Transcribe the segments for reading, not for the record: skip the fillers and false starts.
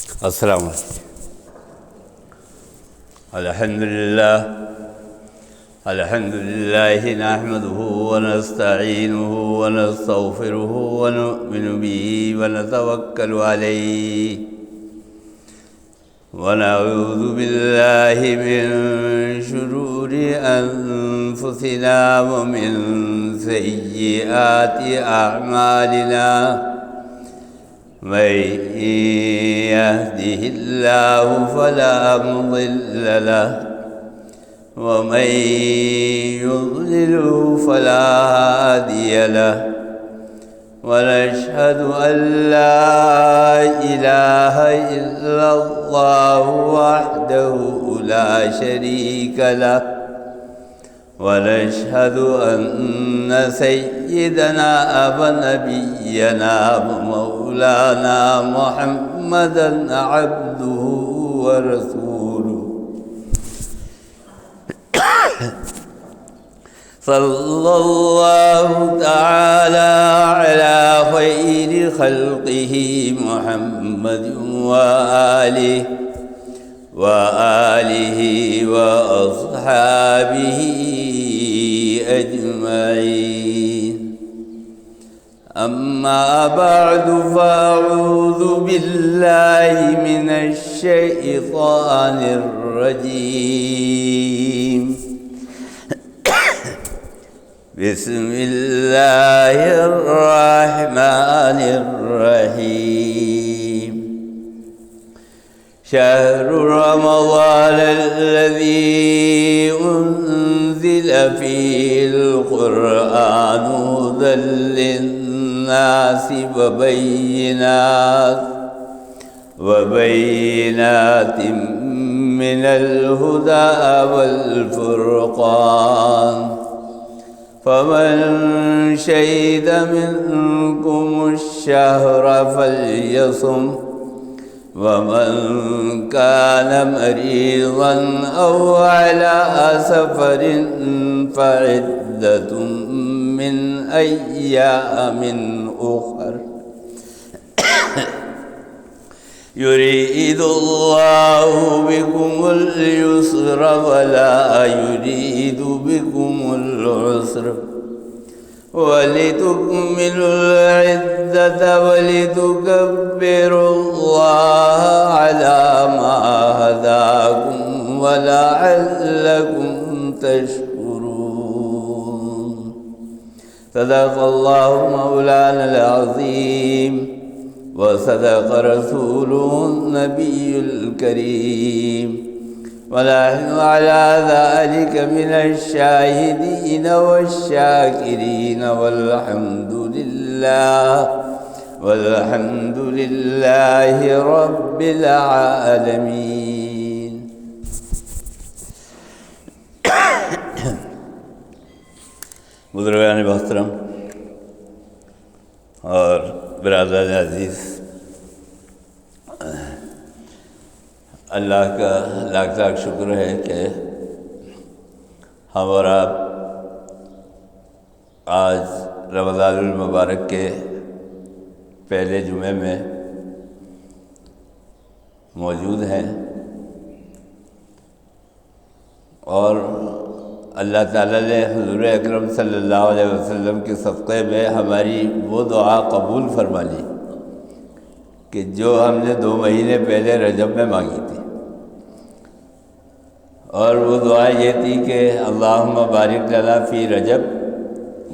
السلام علیکم۔ الحمد لله نحمده ونستعينه ونستغفره ونؤمن به ونتوكل عليه ونعوذ بالله من شرور أنفسنا ومن سيئات أعمالنا، من يهده الله فلا مضل له ومن يضلله فلا هادي له، ونشهد أن لا إله إلا الله وحده لا شريك له، ونشهد أن سيدنا ونبينا ومولانا محمدا عبده ورسوله، صلى الله تعالى على خير خلقه محمد وآله وأصحابه أجمعين. أما بعد، فأعوذ بالله من الشيطان الرجيم. بسم الله الرحمن الرحيم. شهر رمضان الذي أنزل فيه القرآن هدى للناس وبينات من الهدى والفرقان، فمن شهد منكم الشهر فليصم، ومن كان مريضا أو على سفر فعدة من أيام أخر، يريد الله بكم اليسر ولا يريد بكم العسر، ولتكملوا العدة ولتكبروا الله على ما هداكم ولعلكم تشكرون. صدق الله مولانا العظيم، وصدق رسوله النبي الكريم، ونحن على ذلك من الشاهدين والشاكرين، والحمد لله رب العالمين. بزرگان محترم اور برادران عزیز، اللہ کا لاکھ لاکھ شکر ہے کہ ہم اور آپ آج رمضان المبارک کے پہلے جمعے میں موجود ہیں، اور اللہ تعالیٰ نے حضور اکرم صلی اللہ علیہ وسلم کے صدقے میں ہماری وہ دعا قبول فرما لی کہ جو ہم نے 2 مہینے پہلے رجب میں مانگی تھی، اور وہ دعا یہ تھی کہ اللہم بارک لنا فی رجب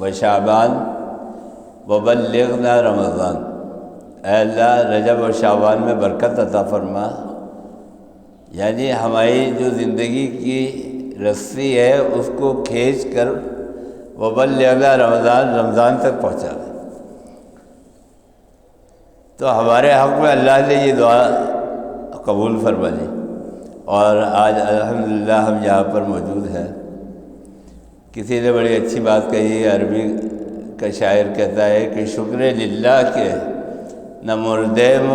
و شعبان وبلغنا رمضان، اے اللہ رجب اور شعبان میں برکت عطا فرما، یعنی ہماری جو زندگی کی رسی ہے اس کو کھینچ کر وبلغنا رمضان تک پہنچا دے۔ تو ہمارے حق میں اللہ نے یہ دعا قبول فرما لی، اور آج الحمدللہ ہم یہاں پر موجود ہیں۔ کسی نے بڑی اچھی بات کہی، عربی کا شاعر کہتا ہے کہ شکر للہ کے نہ مردیم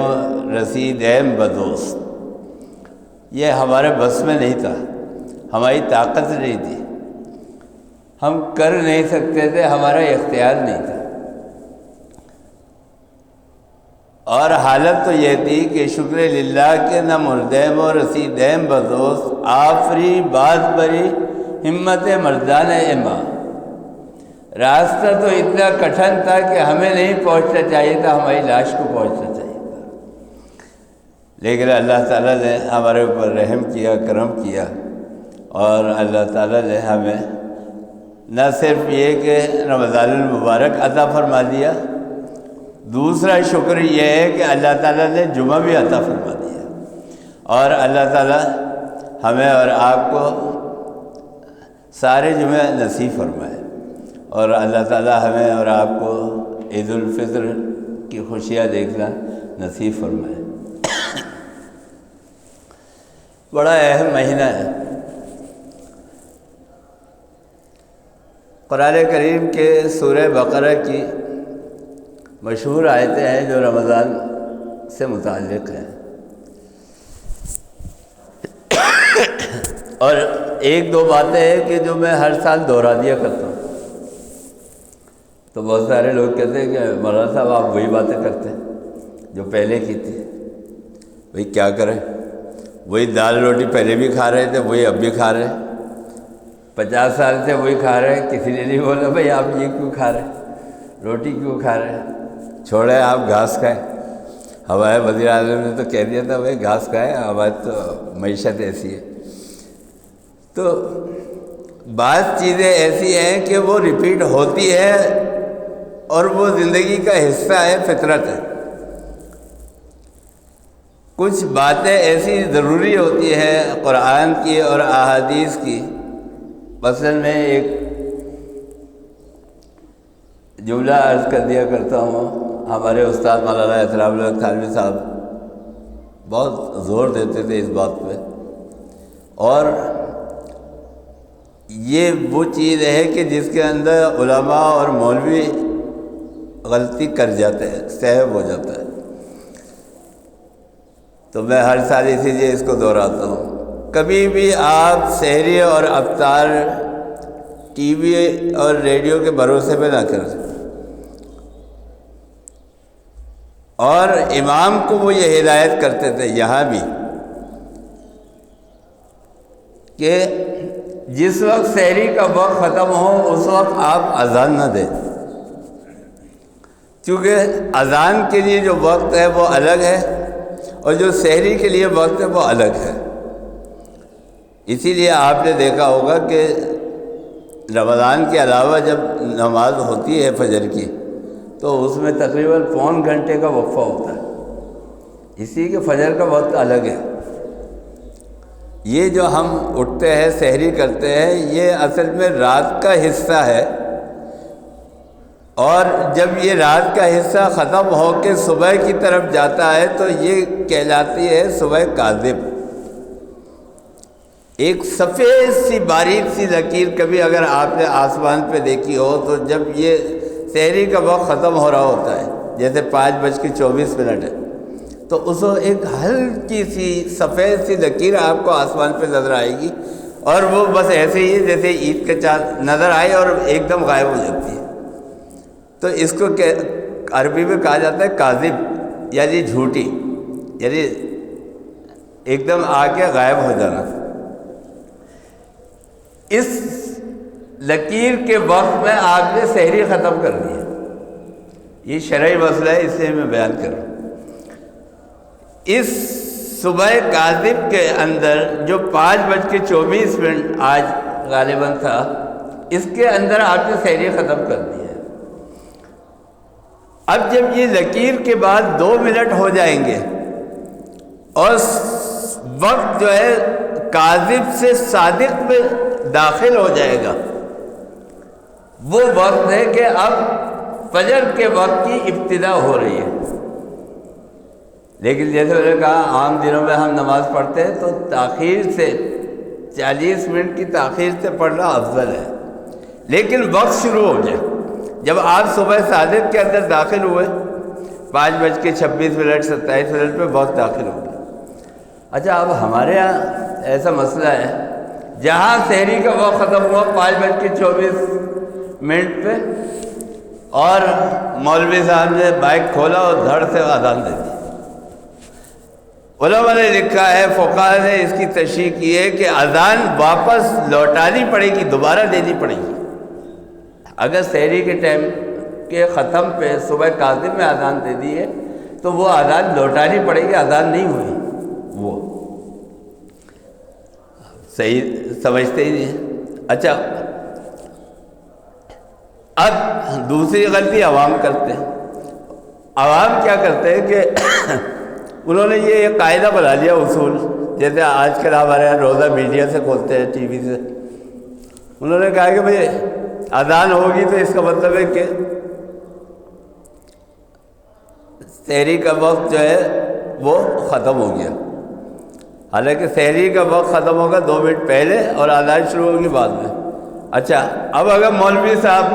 رسیدیم بدوست، یہ ہمارے بس میں نہیں تھا، ہماری طاقت نہیں تھی، ہم کر نہیں سکتے تھے، ہمارا اختیار نہیں تھا، اور حالت تو یہ تھی کہ شکر للہ کے نہ مردیم و رسیدیم بدوست آفری باز بری ہمت مردان اما. راستہ تو اتنا کٹھن تھا کہ ہمیں نہیں پہنچنا چاہیے تھا، ہماری لاش کو پہنچنا چاہیے تھا، لیکن اللہ تعالیٰ نے ہمارے اوپر رحم کیا، کرم کیا، اور اللہ تعالیٰ نے ہمیں نہ صرف یہ کہ رمضان المبارک عطا فرما دیا، دوسرا شکر یہ ہے کہ اللہ تعالیٰ نے جمعہ بھی عطا فرما دیا، اور اللہ تعالیٰ ہمیں اور آپ کو سارے جمعے نصیب فرمائے، اور اللہ تعالیٰ ہمیں اور آپ کو عید الفطر کی خوشیاں دیکھنا نصیب فرمائے۔ بڑا اہم مہینہ ہے۔ قرآن کریم کے سورہ بقرہ کی مشہور آیتیں ہیں جو رمضان سے متعلق ہیں، اور ایک دو باتیں ہیں کہ جو میں ہر سال دہرا دیا کرتا ہوں، تو بہت سارے لوگ کہتے ہیں کہ مولانا صاحب آپ وہی باتیں کرتے ہیں جو پہلے کی تھی۔ بھئی کیا کریں، وہی دال روٹی پہلے بھی کھا رہے تھے، وہی اب بھی کھا رہے ہیں، 50 سال سے وہی کھا رہے ہیں، کسی نے نہیں بولا بھئی آپ یہ کیوں کھا رہے ہیں، روٹی کیوں کھا رہے ہیں، چھوڑے آپ گھاس کھائیں۔ ہمارے وزیر اعظم نے تو کہہ دیا تھا بھئی گھاس کھائیں، ہماری تو معیشت ایسی ہے۔ تو بعض چیزیں ایسی ہیں کہ وہ ریپیٹ ہوتی ہے اور وہ زندگی کا حصہ ہے، فطرت ہے۔ کچھ باتیں ایسی ضروری ہوتی ہیں قرآن کی اور احادیث کی۔ مثلاً میں ایک جملہ عرض کر دیا کرتا ہوں، ہمارے استاد مولانا احترام اللہ تھانوی صاحب بہت زور دیتے تھے اس بات پہ، اور یہ وہ چیز ہے کہ جس کے اندر علماء اور مولوی غلطی کر جاتے ہیں، سہو ہو جاتا ہے، تو میں ہر سال اسی لیے اس کو دہراتا ہوں۔ کبھی بھی آپ سحری اور افطار ٹی وی اور ریڈیو کے بھروسے پہ نہ کریں، اور امام کو وہ یہ ہدایت کرتے تھے یہاں بھی کہ جس وقت سحری کا وقت ختم ہو اس وقت آپ اذان نہ دیں، کیونکہ اذان کے لیے جو وقت ہے وہ الگ ہے اور جو سحری کے لیے وقت ہے وہ الگ ہے۔ اسی لیے آپ نے دیکھا ہوگا کہ رمضان کے علاوہ جب نماز ہوتی ہے فجر کی تو اس میں تقریباً پون گھنٹے کا وقفہ ہوتا ہے، اسی کہ فجر کا وقت الگ ہے۔ یہ جو ہم اٹھتے ہیں سحری کرتے ہیں یہ اصل میں رات کا حصہ ہے، اور جب یہ رات کا حصہ ختم ہو کے صبح کی طرف جاتا ہے تو یہ کہلاتی ہے صبح کاذب۔ ایک سفید سی باریک سی لکیر کبھی اگر آپ نے آسمان پہ دیکھی ہو تو جب یہ سحری کا وقت ختم ہو رہا ہوتا ہے، جیسے 5:24 ہے، تو اس وقت ایک ہلکی سی سفید سی لکیر آپ کو آسمان پہ نظر آئے گی، اور وہ بس ایسے ہی جیسے عید کا چاند نظر آئے اور ایک دم غائب ہو جاتی ہے۔ تو اس کو عربی میں کہا جاتا ہے کاذب، یعنی جھوٹی، یعنی ایک دم آ کے غائب ہو جانا۔ اس لکیر کے وقت میں آپ نے سحری ختم کر دی ہے، یہ شرعی مسئلہ ہے، اس لیے میں بیان کر رہا ہوں۔ اس صبح کاذب کے اندر جو 5:24 آج غالباً تھا، اس کے اندر آپ نے سحری ختم کر دی ہے۔ اب جب یہ لکیر کے بعد 2 منٹ ہو جائیں گے اور وقت جو ہے کاذب سے صادق میں داخل ہو جائے گا، وہ وقت ہے کہ اب فجر کے وقت کی ابتدا ہو رہی ہے۔ لیکن جیسے میں نے کہا عام دنوں میں ہم نماز پڑھتے ہیں تو تاخیر سے 40 منٹ کی تاخیر سے پڑھنا افضل ہے، لیکن وقت شروع ہو جائے۔ جب آپ صبح صادق کے اندر داخل ہوئے 5:26 پہ وقت داخل ہو گیا۔ اچھا اب ہمارے ہاں ایسا مسئلہ ہے جہاں سحری کا وقت ختم ہوا 5:24 پہ، اور مولوی صاحب نے بائک کھولا اور دھڑ سے اذان دے دی۔ علماء نے لکھا ہے، فقہاء نے اس کی تشریح کی ہے کہ اذان واپس لوٹانی پڑے گی، دوبارہ دینی پڑے گی۔ اگر سحری کے ٹائم کے ختم پہ صبح کاظم میں اذان دے دی ہے تو وہ اذان لوٹانی پڑے گی، اذان نہیں ہوئی۔ وہ صحیح سمجھتے ہی نہیں۔ اچھا، اب دوسری غلطی عوام کرتے ہیں۔ عوام کیا کرتے ہیں کہ انہوں نے یہ قاعدہ بنا لیا، اصول، جیسے آج کل ہمارے یہاں روزہ میڈیا سے کھولتے ہیں، ٹی وی سے۔ انہوں نے کہا کہ بھئی اذان ہوگی تو اس کا مطلب ہے کہ سحری کا وقت جو ہے وہ ختم ہو گیا، حالانکہ سحری کا وقت ختم ہوگا 2 منٹ پہلے اور اذان شروع ہوگی بعد میں۔ اچھا، اب اگر مولوی صاحب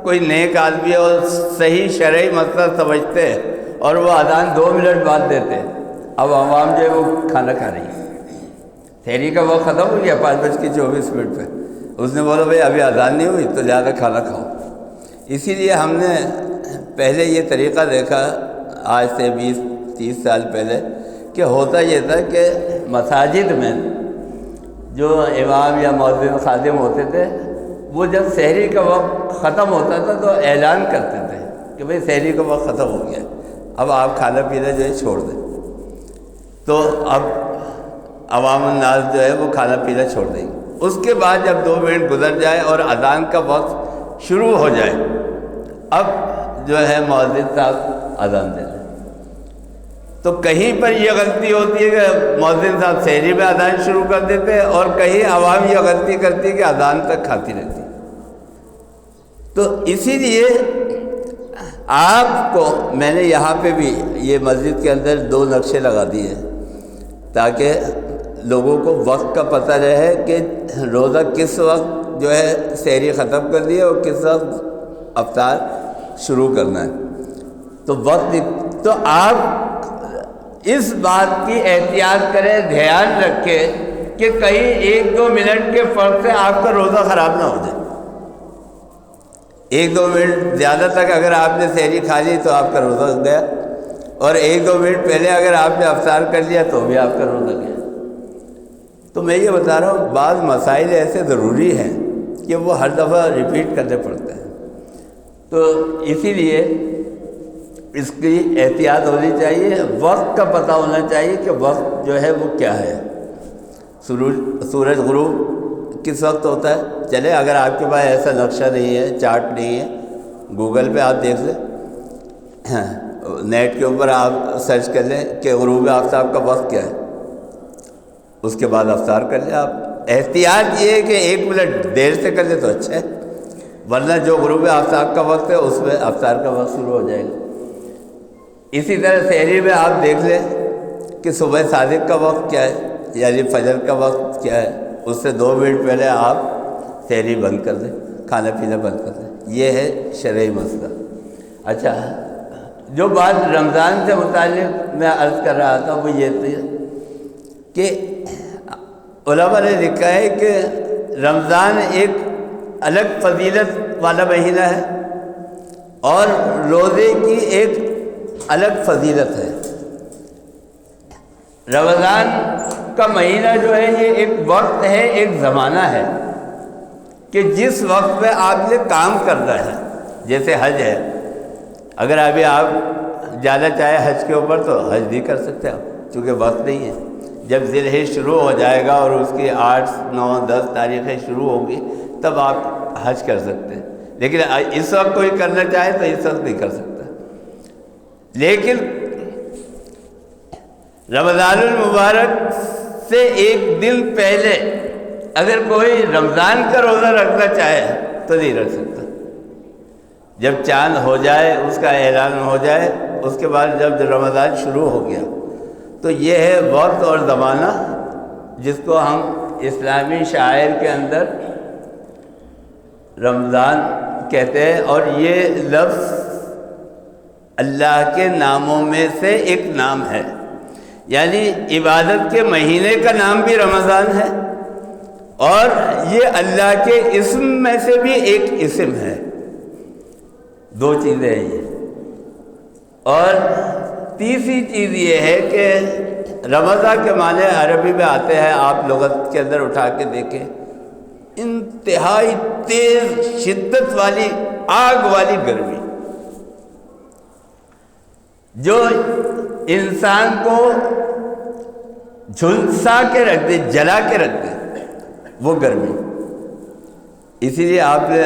کوئی نیک آدمی ہے اور صحیح شرعی مسئلہ سمجھتے ہیں اور وہ اذان 2 منٹ بعد دیتے، اب عوام جو ہے وہ کھانا کھا رہی ہے، سحری کا وقت ختم ہو گیا 5:24 پہ، اس نے بولا بھئی ابھی اذان نہیں ہوئی تو زیادہ کھانا کھاؤ۔ اسی لیے ہم نے پہلے یہ طریقہ دیکھا آج سے 20-30 سال پہلے کہ ہوتا یہ تھا کہ مساجد میں جو امام یا مؤذن خادم ہوتے تھے وہ جب سحری کا وقت ختم ہوتا تھا تو اعلان کرتے تھے کہ بھئی سحری کا وقت ختم ہو گیا، اب آپ کھانا پینا جو ہے چھوڑ دیں۔ تو اب عوام الناس جو ہے وہ کھانا پینا چھوڑ دیں گے۔ اس کے بعد جب 2 منٹ گزر جائے اور اذان کا وقت شروع ہو جائے، اب جو ہے مؤذن صاحب اذان دے دیں۔ تو کہیں پر یہ غلطی ہوتی ہے کہ مؤذن صاحب سحری میں اذان شروع کر دیتے ہیں، اور کہیں عوام یہ غلطی کرتی ہے کہ اذان تک کھاتی رہتی۔ تو اسی لیے آپ کو میں نے یہاں پہ بھی یہ مسجد کے اندر 2 نقشے لگا دیے ہیں تاکہ لوگوں کو وقت کا پتہ رہے کہ روزہ کس وقت جو ہے سحری ختم کر دی ہے اور کس وقت افطار شروع کرنا ہے۔ تو وقت، تو آپ اس بات کی احتیاط کریں، دھیان رکھیں کہ کہیں 1-2 منٹ کے فرق سے آپ کا روزہ خراب نہ ہو جائے۔ 1-2 منٹ زیادہ تک اگر آپ نے سحری کھا لی تو آپ کا روزہ گیا، اور 1-2 منٹ پہلے اگر آپ نے افطار کر لیا تو بھی آپ کا روزہ گیا۔ تو میں یہ بتا رہا ہوں بعض مسائل ایسے ضروری ہیں کہ وہ ہر دفعہ ریپیٹ کرنے پڑتے ہیں، تو اسی لیے اس کی احتیاط ہونی چاہیے، وقت کا پتہ ہونا چاہیے کہ وقت جو ہے وہ کیا ہے۔ سورج غروب کس وقت ہوتا ہے؟ چلے اگر آپ کے پاس ایسا نقشہ نہیں ہے، چارٹ نہیں ہے، گوگل پہ آپ دیکھ لیں، نیٹ کے اوپر آپ سرچ کر لیں کہ غروب آفتاب کا وقت کیا ہے، اس کے بعد افطار کر لیں آپ۔ احتیاط یہ ہے کہ 1 منٹ دیر سے کر لیں تو اچھا ہے، ورنہ جو غروب آفتاب کا وقت ہے اس میں افطار کا وقت شروع ہو جائے گا۔ اسی طرح سحری میں آپ دیکھ لیں کہ صبح صادق کا وقت کیا ہے، یعنی فجر کا وقت کیا ہے، اس سے 2 منٹ پہلے آپ سحری بند کر دیں، کھانا پینا بند کر دیں۔ یہ ہے شرعی مسئلہ۔ اچھا، جو بات رمضان سے متعلق میں عرض کر رہا تھا وہ یہ تھی کہ علماء نے لکھا ہے کہ رمضان ایک الگ فضیلت والا مہینہ ہے اور روزے کی ایک الگ فضیلت ہے۔ رمضان کا مہینہ جو ہے یہ ایک وقت ہے، ایک زمانہ ہے کہ جس وقت میں آپ نے کام کرنا ہے، جیسے حج ہے، اگر ابھی آپ جانا چاہے حج کے اوپر تو حج نہیں کر سکتے آپ، چونکہ وقت نہیں ہے۔ جب ذی الحجہ شروع ہو جائے گا اور اس کی 8، 9، 10 تاریخیں شروع ہوگی تب آپ حج کر سکتے ہیں، لیکن اس وقت کوئی کرنا چاہے تو اس وقت نہیں کر سکتا۔ لیکن رمضان المبارک سے 1 دن پہلے اگر کوئی رمضان کا روزہ رکھنا چاہے تو نہیں رکھ سکتا۔ جب چاند ہو جائے، اس کا اعلان ہو جائے، اس کے بعد جب رمضان شروع ہو گیا تو یہ ہے وقت اور زمانہ جس کو ہم اسلامی شاعر کے اندر رمضان کہتے ہیں، اور یہ لفظ اللہ کے ناموں میں سے ایک نام ہے، یعنی عبادت کے مہینے کا نام بھی رمضان ہے اور یہ اللہ کے اسم میں سے بھی ایک اسم ہے۔ دو چیزیں ہیں یہ. اور تیسری چیز یہ ہے کہ رمضہ کے معنی عربی میں آتے ہیں، آپ لغت کے اندر اٹھا کے دیکھیں، انتہائی تیز شدت والی آگ والی گرمی جو انسان کو جھلسا کے رکھ دے، جلا کے رکھ دے، وہ گرمی. اسی لیے آپ نے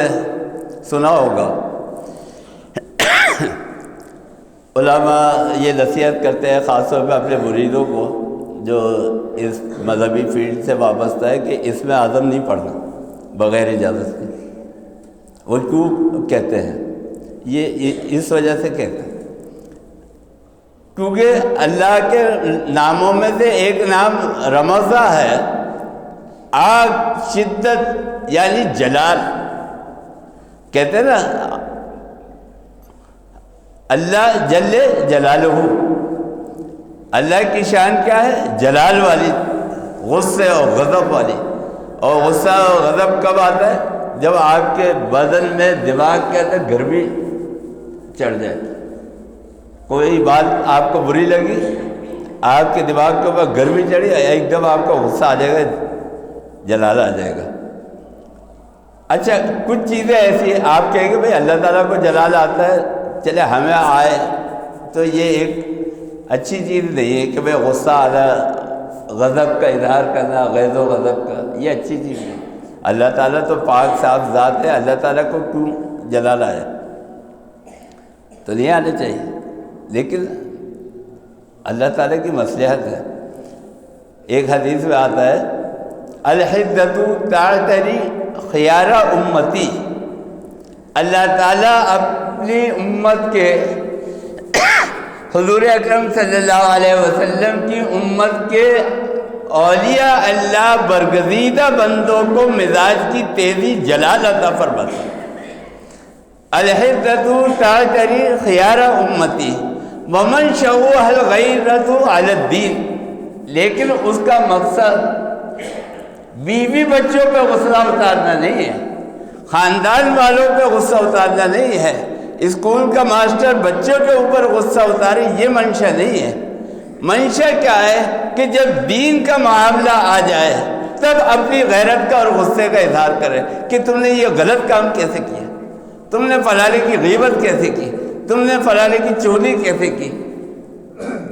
سنا ہوگا علماء یہ نصیحت کرتے ہیں خاص طور پہ اپنے مریدوں کو جو اس مذہبی فیلڈ سے وابستہ ہے کہ اس میں اعظم نہیں پڑھنا بغیر اجازت کے. وہ کیوں کہتے ہیں؟ یہ اس وجہ سے کہتے ہیں کیونکہ اللہ کے ناموں میں سے ایک نام رمضہ ہے، آگ، شدت یعنی جلال. کہتے ہیں نا اللہ جل جلالہ، اللہ کی شان کیا ہے؟ جلال والی، غصے اور غضب والی. اور غصہ اور غضب کب آتا ہے؟ جب آپ کے بدن میں دماغ کے اندر گرمی چڑھ جائے. کوئی بات آپ کو بری لگی، آپ کے دماغ کے اوپر گرمی چڑھی، ایک دم آپ کو غصہ آ جائے گا، جلال آ جائے گا. اچھا کچھ چیزیں ایسی ہیں آپ کہیں گے بھائی اللہ تعالیٰ کو جلال آتا ہے، چلے ہمیں آئے تو یہ ایک اچھی چیز نہیں ہے کہ بھائی غصہ آنا، غضب کا اظہار کرنا، غیظ و غضب کا، یہ اچھی چیز نہیں. اللہ تعالیٰ تو پاک صاف ذات ہے، اللہ تعالیٰ کو کیوں جلال آیا؟ تو نہیں آنے چاہیے. لیکن اللہ تعالیٰ کی مصلحت ہے. ایک حدیث میں آتا ہے الحدۃ تعتری خیار امتی، اللہ تعالیٰ اپنی امت کے حضور اکرم صلی اللہ علیہ وسلم کی امت کے اولیاء اللہ برگزیدہ بندوں کو مزاج کی تیزی جلال عطا فرماتا ہے. الحدۃ تعتری خیار امتی ومن شوہ الغیرۃ علی الدین. لیکن اس کا مقصد بیوی بچوں پہ غصہ اتارنا نہیں ہے، خاندان والوں پہ غصہ اتارنا نہیں ہے، اسکول کا ماسٹر بچوں کے اوپر غصہ اتارے، یہ منشا نہیں ہے. منشا کیا ہے کہ جب دین کا معاملہ آ جائے تب اپنی غیرت کا اور غصے کا اظہار کرے کہ تم نے یہ غلط کام کیسے کیا، تم نے فلانے کی غیبت کیسے کی، تم نے فلانے کی چوری کیسے کی،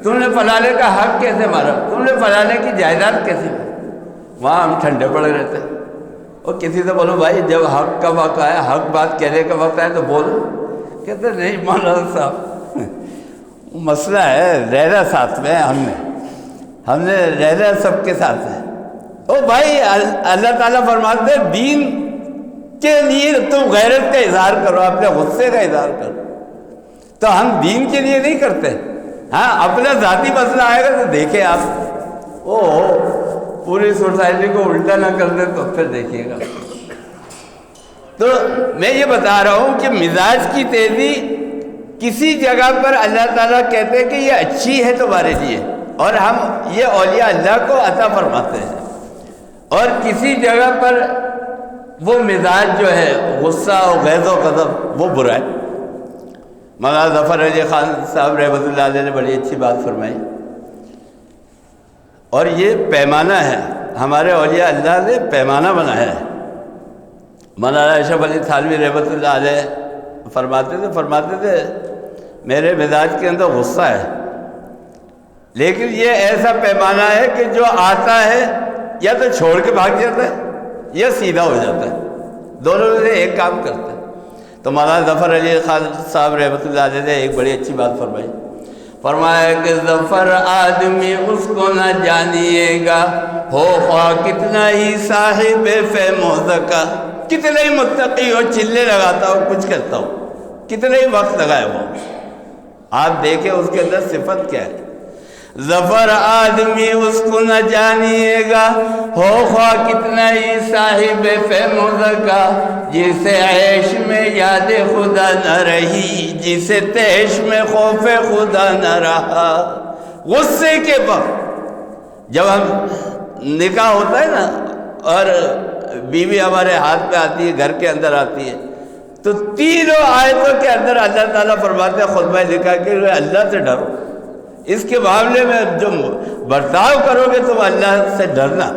تم نے فلانے کا حق کیسے مارا، تم نے فلانے کی جائیداد کیسے کی. وہاں ہم ٹھنڈے پڑے رہتے ہیں. اور کسی سے بولو بھائی جب حق کا وقت آیا، حق بات کہنے کا وقت آیا تو بولو، کہتے نہیں مولانا صاحب مسئلہ ہے، رہنا ساتھ میں، ہم نے رہنا سب کے ساتھ ہے. او بھائی اللہ تعالیٰ فرماتے ہیں دین کے لیے تم غیرت کا اظہار کرو، اپنے غصے کا اظہار کرو. تو ہم دین کے لیے نہیں کرتے. ہاں اپنا ذاتی مسئلہ آئے گا تو دیکھیں آپ پوری سوسائٹی کو الٹا نہ کر دیں تو پھر دیکھیے گا. تو میں یہ بتا رہا ہوں کہ مزاج کی تیزی کسی جگہ پر اللہ تعالیٰ کہتے ہیں کہ یہ اچھی ہے تمہارے لیے، اور ہم یہ اولیاء اللہ کو عطا فرماتے ہیں. اور کسی جگہ پر وہ مزاج جو ہے غصہ اور غیظ و غضب وہ برا ہے. مولانا ظفر علی خان صاحب رحمۃ اللہ علیہ نے بڑی اچھی بات فرمائی، اور یہ پیمانہ ہے، ہمارے اولیاء اللہ نے پیمانہ بنایا ہے. مولانا اشرف علی تھانوی رحمۃ اللہ علیہ فرماتے تھے میرے مزاج کے اندر غصہ ہے، لیکن یہ ایسا پیمانہ ہے کہ جو آتا ہے یا تو چھوڑ کے بھاگ جاتا ہے یا سیدھا ہو جاتا ہے، دونوں میں سے ایک کام کرتا ہے. تو مولانا ظفر علی خان صاحب رحمۃ اللہ علیہ نے ایک بڑی اچھی بات فرمائی. فرمایا کہ ظفر آدمی اس کو نہ جانیے گا ہو خواہ کتنا ہی صاحب فہم و ذکا، کتنا ہی متقی ہو، چلے لگاتا ہو، کچھ کرتا ہو، کتنا ہی وقت لگائے ہو، آپ دیکھیں اس کے اندر صفت کیا ہے. ظفر آدمی اس کو نہ جانیے گا ہو خواہ کتنا ہی صاحب فہم و ذکا، جسے عیش میں یاد خدا نہ رہی، جسے تیش میں خوف خدا نہ رہا. غصے کے وقت جب ہم نکاح ہوتا ہے نا اور بیوی ہمارے ہاتھ پہ آتی ہے، گھر کے اندر آتی ہے، تو تینوں آیتوں کے اندر اللہ تعالیٰ فرماتے ہیں خطبہ لکھا کہ اللہ سے ڈرو، اس کے معاملے میں جو برتاؤ کرو گے تم اللہ سے ڈرنا،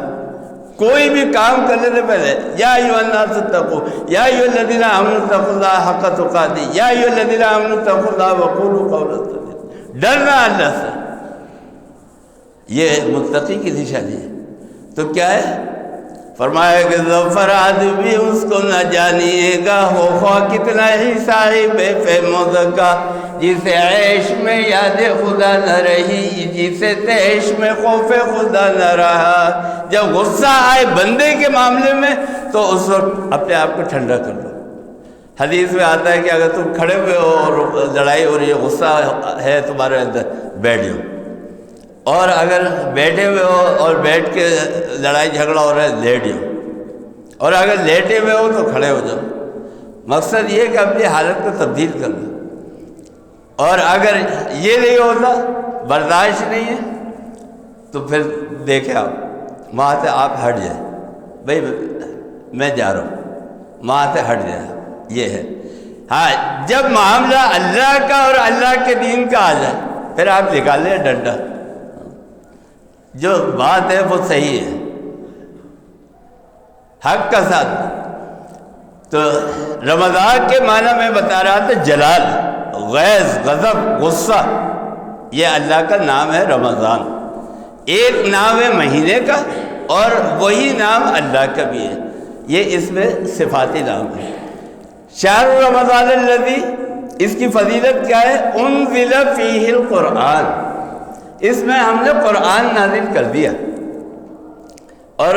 کوئی بھی کام کرنے سے پہلے یا ایھا الناس اتقوا یا ایھا الذین آمنوا اتقوا اللہ حق تقاتہ یا ایھا الذین آمنوا اتقوا اللہ وقولوا قولا سدیدا، ڈرنا اللہ سے، یہ متقی کی نشانی ہے۔ تو کیا ہے؟ فرمایا کہ ظفر آدمی اس کو نہ جانیے گا، ہو خواہ کتنا ہی صاحب فہم و ذکا، جسے عیش میں یاد خدا نہ رہی، جسے تیش میں خوف خدا نہ رہا۔ جب غصہ آئے بندے کے معاملے میں تو اس وقت اپنے آپ کو ٹھنڈا کر لو۔ حدیث میں آتا ہے کہ اگر تم کھڑے ہوئے ہو اور لڑائی ہو رہی ہے، غصہ ہے تمہارے اندر، بیٹھ جاؤ، اور اگر بیٹھے ہوئے ہو اور بیٹھ کے لڑائی جھگڑا ہو رہا ہے لیٹ جاؤ، اور اگر لیٹے ہوئے ہو تو کھڑے ہو جاؤ۔ مقصد یہ کہ اپنی حالت کو تبدیل کر لو، اور اگر یہ نہیں ہوتا، برداشت نہیں ہے، تو پھر دیکھیں آپ وہاں سے آپ ہٹ جائیں، بھائی میں جا رہا ہوں، وہاں سے ہٹ جائیں، یہ ہے۔ ہاں جب معاملہ اللہ کا اور اللہ کے دین کا آ جائے پھر آپ نکالیں ڈنڈا، جو بات ہے وہ صحیح ہے، حق کا ساتھ۔ تو رمضان کے معنی میں بتا رہا تھا جلال، غیظ، غضب، غصہ، یہ اللہ کا نام ہے رمضان، ایک نام ہے مہینے کا اور وہی نام اللہ کا بھی ہے، یہ اس میں صفاتی نام ہے۔ شہر رمضان الذی، اس کی فضیلت کیا ہے؟ انزل فیہ القرآن، اس میں ہم نے قرآن نازل کر دیا۔ اور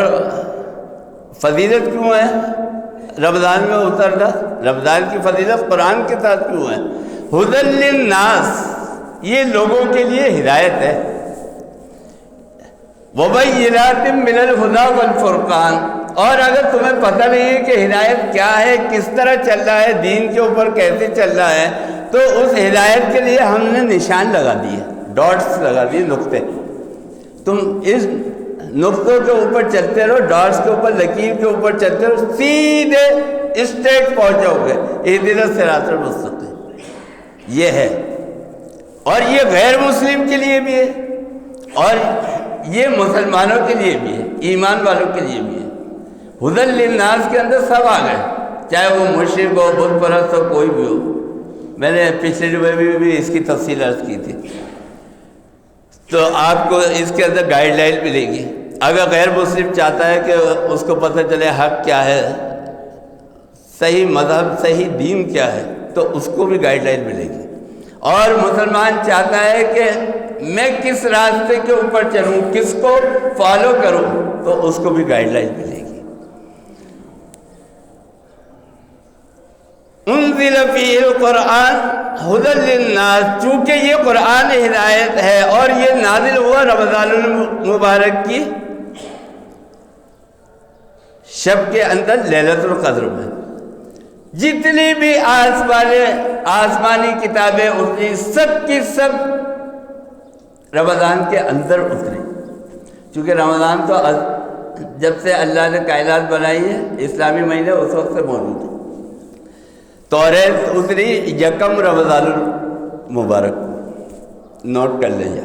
فضیلت کیوں ہے رمضان میں اترنا؟ رمضان کی فضیلت قرآن کے ساتھ کیوں ہے؟ ھدی للناس، یہ لوگوں کے لیے ہدایت ہے، وبینات من الھدی والفرقان، اور اگر تمہیں پتہ نہیں ہے کہ ہدایت کیا ہے، کس طرح چل رہا ہے، دین کے اوپر کیسے چل رہا ہے، تو اس ہدایت کے لیے ہم نے نشان لگا دیے، ڈاٹس لگا دیے، نقطے، تم اس نقطوں کے اوپر چلتے رہو، ڈاٹس کے اوپر، لکیر کے اوپر چلتے رہو، سیدھے اسٹیٹ پہنچ جاؤ گے، اہدنا الصراط المستقیم، یہ ہے۔ اور یہ غیر مسلم کے لیے بھی ہے اور یہ مسلمانوں کے لیے بھی ہے، ایمان والوں کے لیے بھی ہے۔ ھدی للناس کے اندر سب آ گئے، چاہے وہ مشرک ہو، بت پرست ہو، کوئی بھی ہو۔ میں نے پچھلے جمعے میں بھی اس کی تفصیل عرض کی تھی، تو آپ کو اس کے اندر گائیڈ لائن ملے گی۔ اگر غیر مسلم چاہتا ہے کہ اس کو پتہ چلے حق کیا ہے، صحیح مذہب، صحیح دین کیا ہے، تو اس کو بھی گائیڈ لائن ملے گی۔ اور مسلمان چاہتا ہے کہ میں کس راستے کے اوپر چلوں، کس کو فالو کروں، تو اس کو بھی گائیڈ لائن ملے گی۔ انزل فیہ القرآن ھدی للناس، چونکہ یہ قرآن ہدایت ہے اور یہ نازل ہوا رمضان المبارک کی شب کے اندر، لیلۃ القدر میں۔ جتنی بھی آسمانی کتابیں اتری، سب کی سب رمضان کے اندر اتری، چونکہ رمضان تو جب سے اللہ نے کائنات بنائی ہے، اسلامی مہینے اس وقت سے موجود ہے۔ توریت اتری یکم رمضان المبارک، نوٹ کر لیجیے۔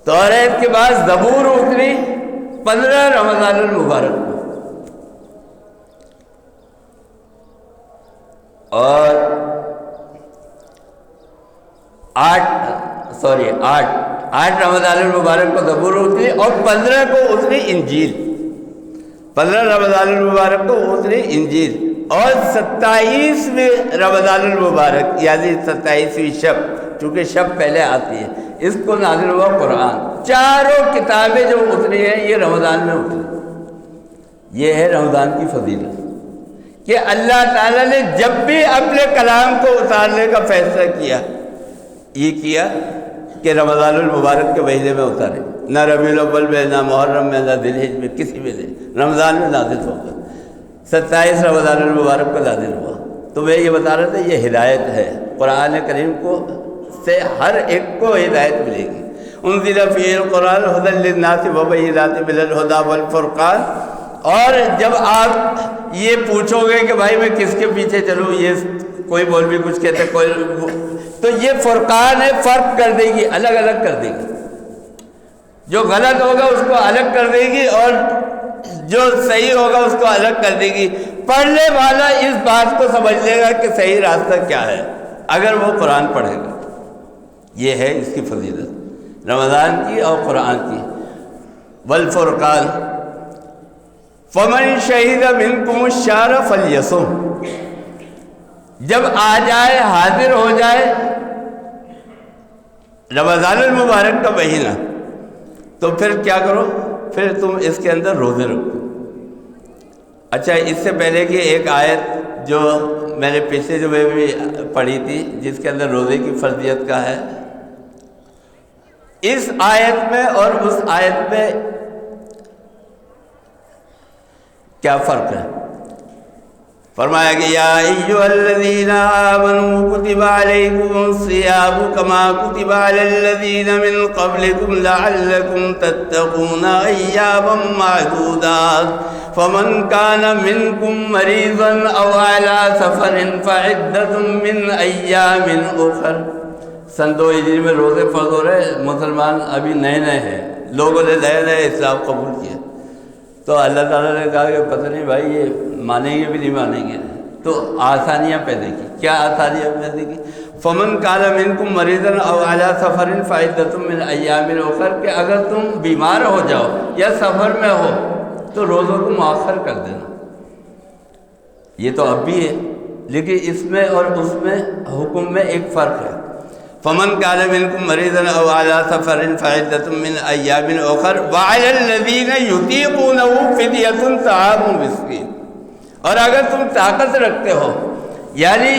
توریت کے بعد زبور اتری 15 رمضان المبارک کو، اور 8 رمضان المبارک کو زبور اتری، اور 15 کو اتری انجیل، 15 رمضان المبارک کو اتری انجیل، اور 27ویں رمضان المبارک یعنی 27ویں شب، چونکہ شب پہلے آتی ہے، اس کو نازل ہوا قرآن۔ چاروں کتابیں جو اتری ہیں یہ رمضان میں اتری۔ یہ ہے رمضان کی فضیلت کہ اللہ تعالیٰ نے جب بھی اپنے کلام کو اتارنے کا فیصلہ کیا، یہ کیا کہ رمضان المبارک کے مہینے میں اتارے، نہ ربیع الاول میں، نہ محرم میں، نہ ذی الحجہ میں، کسی میں نہیں، رمضان میں نازل ہوگا۔ 27 رمضان المبارک کو نازل ہوا۔ تو میں یہ بتا رہا تھا یہ ہدایت ہے، قرآن کریم کو سے ہر ایک کو ہدایت ملے گی۔ انزل فیہ القرآن ھدی للناس وبینات من الھدی والفرقان، اور جب آپ یہ پوچھو گے کہ بھائی میں کس کے پیچھے چلوں، یہ کوئی مولوی کچھ کہتے کوئی، تو یہ فرقان ہے، فرق کر دے گی، الگ الگ کر دے گی، جو غلط ہوگا اس کو الگ کر دے گی اور جو صحیح ہوگا اس کو الگ کر دے گی۔ پڑھنے والا اس بات کو سمجھ لے گا کہ صحیح راستہ کیا ہے اگر وہ قرآن پڑھے گا۔ یہ ہے اس کی فضیلت رمضان کی اور قرآن کی۔ والفرقان فمن شہد منکم الشہر فلیصم، جب آ جائے، حاضر ہو جائے رمضان المبارک کا مہینہ، تو پھر کیا کرو؟ پھر تم اس کے اندر روزے رکھو۔ اچھا، اس سے پہلے کہ ایک آیت جو میں نے پچھلے جمعے بھی پڑھی تھی جس کے اندر روزے کی فرضیت کا ہے، اس آیت میں اور اس آیت میں کیا فرق ہے؟ فرمایا کہ یا ایھا الذین آمنوا کتب علیکم الصیام کما کتب علی الذین من قبلکم لعلکم تتقون ایاما معدودات فمن کان منکم مریضا او علی سفر فعدۃ من ایام اخر۔ سن 2 ہجری میں روزے فرض ہو رہے، مسلمان ابھی نئے نئے ہیں، لوگوں نے نئے نئے اسلام قبول کیا، تو اللہ تعالیٰ نے کہا کہ پتہ نہیں بھائی یہ مانیں گے بھی نہیں مانیں گے، تو آسانیاں پیدا کی۔ کیا آسانیاں پیدا کی؟ فمن کان منکم مریضا او علی سفر فعدۃ من ایام اخر، کہ اگر تم بیمار ہو جاؤ یا سفر میں ہو تو روزوں کو مؤخر کر دینا۔ یہ تو اب بھی ہے، لیکن اس میں اور اس میں حکم میں ایک فرق ہے۔ فمن کان منکم مریضا او علی سفر فعدۃ من ایام اخر وعلی الذین یطیقونہ فدیۃ طعام مسکین، اور اگر تم طاقت رکھتے ہو، یعنی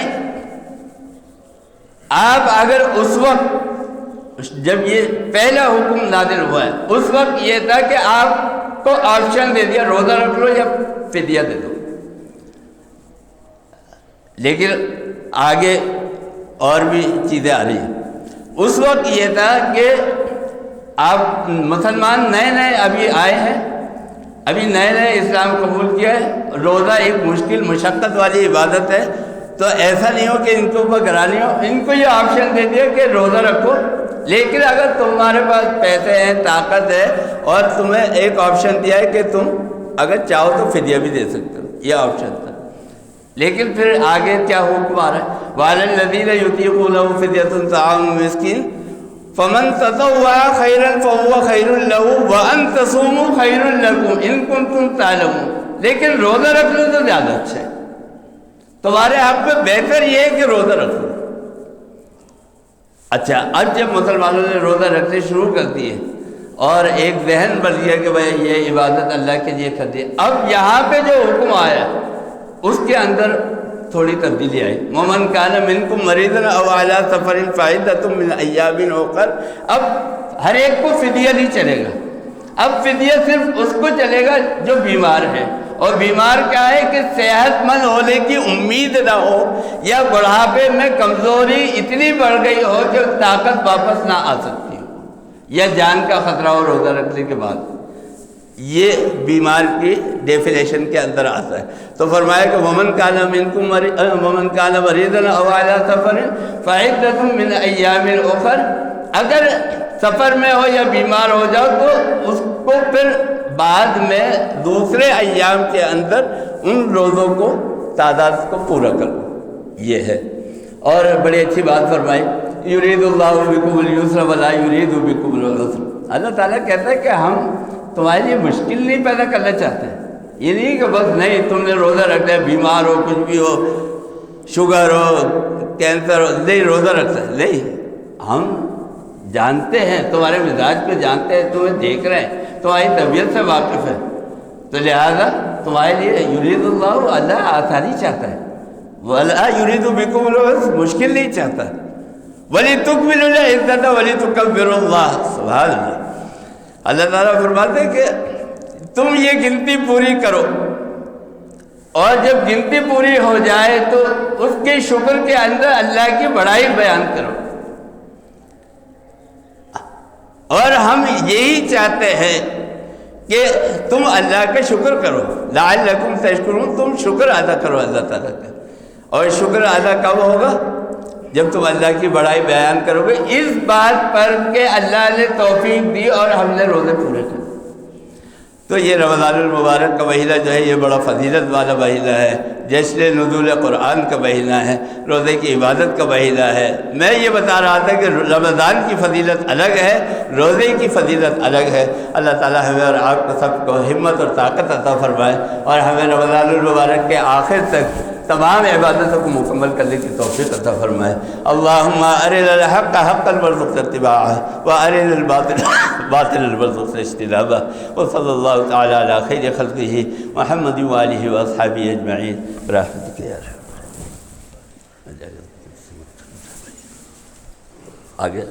آپ اگر اس وقت جب یہ پہلا حکم نازل ہوا ہے اس وقت یہ تھا کہ آپ کو آپشن دے دیا روزہ رکھ لو یا فدیہ دے دو، لیکن آگے اور بھی چیزیں آ رہی ہیں۔ اس وقت یہ تھا کہ آپ مسلمان نئے نئے ابھی آئے ہیں، ابھی نئے نئے اسلام قبول کیا ہے، روزہ ایک مشکل مشقت والی عبادت ہے، تو ایسا نہیں ہو کہ ان کے اوپر گرانی ہو، ان کو یہ آپشن دے دیا کہ روزہ رکھو، لیکن اگر تمہارے پاس پیسے ہیں، طاقت ہے، اور تمہیں ایک آپشن دیا ہے کہ تم اگر چاہو تو فدیہ بھی دے سکتے ہو، یہ آپشن تھا۔ لیکن پھر آگے کیا حکم آ رہا ہے؟ وَعَلَى الَّذِينَ يُطِيقُونَهُ فِدْيَةٌ طَعَامُ مِسْكِينٍ فَمَن تَطَوَّعَ خَيْرًا فَهُوَ خَيْرٌ لَهُ وَأَن تَصُومُوا خَيْرٌ لَكُمْ إِن كُنتُمْ تَعْلَمُونَ، لیکن روزہ رکھ لو تو زیادہ اچھا ہے، تمہارے حق میں بہتر یہ ہے کہ روزہ رکھ لو۔ اچھا، اب جب مسلمانوں نے روزہ رکھنے شروع کر دیے اور ایک ذہن بن گیا کہ بھائی یہ عبادت اللہ کے لیے کر دی، اب یہاں پہ جو حکم آیا اس کے اندر تھوڑی تبدیلی آئی۔ وَمَن كَانَ مِنكُم مَرِيضًا أَوْ عَلَىٰ سَفَرٍ فَعِدَّةٌ مِّنْ أَيَّامٍ أُخَرَ، اب ہر ایک کو فدیہ نہیں چلے گا، اب فدیہ صرف اس کو چلے گا جو بیمار ہے، اور بیمار کیا ہے کہ صحت مند ہونے کی امید نہ ہو، یا بڑھاپے میں کمزوری اتنی بڑھ گئی ہو کہ طاقت واپس نہ آ سکتی ہو، یا جان کا خطرہ ہو روزہ رکھنے کے بعد، یہ بیمار کی ڈیفینیشن کے اندر آتا ہے۔ تو فرمایا کہ وَمَن كَانَ مَرِيضًا أَوْ عَلَىٰ سَفَرٍ فَعِدَّةٌ مِّنْ أَيَّامٍ أُخَرَ، اگر سفر میں ہو یا بیمار ہو جاؤ تو اس کو پھر بعد میں دوسرے ایام کے اندر ان روزوں کو تعداد کو پورا کرو، یہ ہے۔ اور بڑی اچھی بات فرمائی، یرید اللہ بکم الیسر ولا یرید بکم العسر، اللہ تعالیٰ کہتا ہے کہ ہم تمہارے لیے مشکل نہیں پیدا کرنا چاہتے ہیں، یہ نہیں کہ بس نہیں تم نے روزہ رکھنا ہے، بیمار ہو، کچھ بھی ہو، شوگر ہو، کینسر ہو، نہیں روزہ رکھتا ہے، نہیں، ہم جانتے ہیں تمہارے مزاج کو، جانتے ہیں تمہیں دیکھ رہے ہیں، تمہاری طبیعت سے واقف ہے، تو لہذا تمہارے لیے یرید اللہ، اللہ آسانی چاہتا ہے، وَلَا يُرِيدُ بِكُمُ الْعُسْرَ، مشکل نہیں چاہتا، وَلِتُكْمِلُوا الْعِدَّةَ وَلِتُكَبِّرُوا اللَّهَ، سبحان اللہ۔ اللہ تعالیٰ فرماتے ہیں کہ تم یہ گنتی پوری کرو، اور جب گنتی پوری ہو جائے تو اس کے شکر کے اندر اللہ کی بڑائی بیان کرو، اور ہم یہی چاہتے ہیں کہ تم اللہ کا شکر کرو، لعلکم تشکرون، تم شکر ادا کرو اللہ تعالیٰ کا۔ اور شکر ادا کب ہوگا؟ جب تم اللہ کی بڑائی بیان کرو گے اس بات پر کہ اللہ نے توفیق دی اور ہم نے روزے پورے کر۔ تو یہ رمضان المبارک کا مہینہ جو ہے یہ بڑا فضیلت والا مہینہ ہے، جشن نزول قرآن کا مہینہ ہے، روزے کی عبادت کا مہینہ ہے۔ میں یہ بتا رہا تھا کہ رمضان کی فضیلت الگ ہے، روزے کی فضیلت الگ ہے۔ اللہ تعالیٰ ہمیں اور آپ کو سب کو ہمت اور طاقت عطا فرمائے اور ہمیں رمضان المبارک کے آخر تک تمام عبادتوں کو مکمل کرنے کی توفیق عطا فرمائے۔ اللہم ارنا الحق حقا وارزقنا اتباعه وارنا الباطل باطلا وارزقنا اجتنابه، وصلی اللہ تعالی علی خیر خلقہ محمد وآلہ واصحابہ اجمعین برحمتک یا ارحم۔ آگے